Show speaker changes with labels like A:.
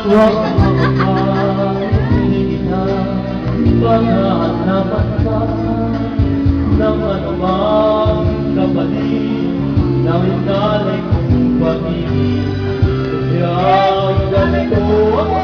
A: Huwag makapanilig na pagkahanapan ka ng anumang kapalit ng inalay kong pag-ibig. Kaya ganito ang